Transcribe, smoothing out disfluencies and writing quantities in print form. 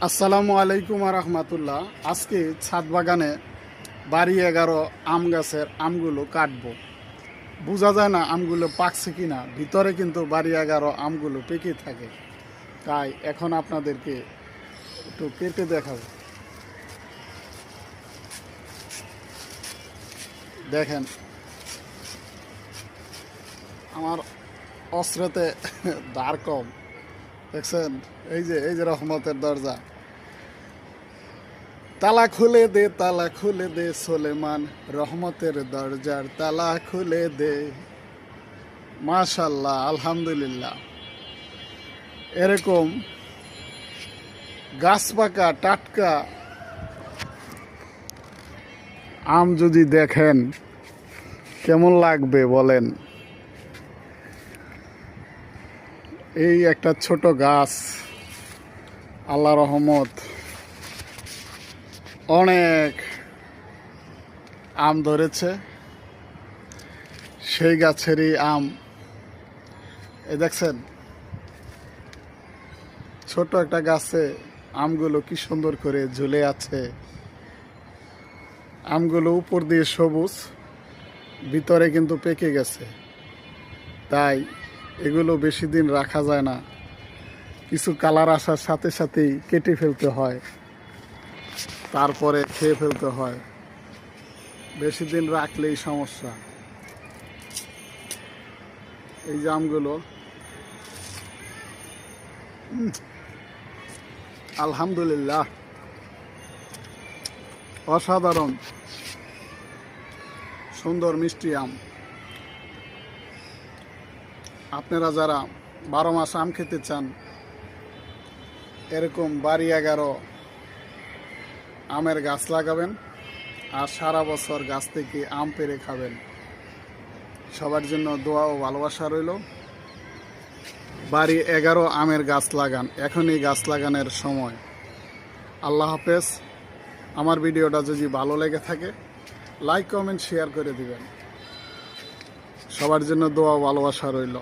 আসসালামু আলাইকুম রহমতুল্লাহ। আজকে ছাদ বাগানে বাড়ি 11 আম গাছের আমগুলো কাটবো। বোঝা যায় না আমগুলো পাকছে কিনা, ভিতরে কিন্তু বাড়ি 11 আমগুলো পেকে থাকে। তাই এখন আপনাদেরকে একটু কেটে দেখাবো। দেখেন আমার অস্ত্রতে ধার কম, দেখছেন? এই যে রহমতের দরজা। তালা খুলে দে, তালা খুলে দে সোলেমান, রহমতের দরজার তালা খুলে দে। মাশাল্লাহ, আলহামদুলিল্লাহ। এরকম গাছ পাকা টাটকা আম যদি দেখেন কেমন লাগবে বলেন। এই একটা ছোট গাছ, আল্লাহ রহমত, অনেক আম ধরেছে। সেই গাছেরই আম এই দেখছেন, ছোট একটা গাছে আমগুলো কি সুন্দর করে ঝুলে আছে। আমগুলো উপর দিয়ে সবুজ, ভিতরে কিন্তু পেকে গেছে। তাই এগুলো বেশি দিন রাখা যায় না, কিছু কালার আসার সাথে সাথেই কেটে ফেলতে হয়, তারপরে খেয়ে ফেলতে হয়। বেশি দিন রাখলেই সমস্যা। এই যে আমগুলো, আলহামদুলিল্লাহ, অসাধারণ সুন্দর মিষ্টি আম। আপনারা যারা 12 মাস আম খেতে চান, এরকম বাড়ি 11 আমের গাছ লাগাবেন আর সারা বছর গাছ থেকে আম পেড়ে খাবেন। সবার জন্য দোয়া ও ভালোবাসা রইল। বাড়ি 11 আমের গাছ লাগান, এখনই গাছ লাগানোর সময়। আল্লাহ হাফেজ। আমার ভিডিওটা যদি ভালো লেগে থাকে লাইক কমেন্ট শেয়ার করে দিবেন। সবার জন্য দোয়া ও ভালোবাসা রইল।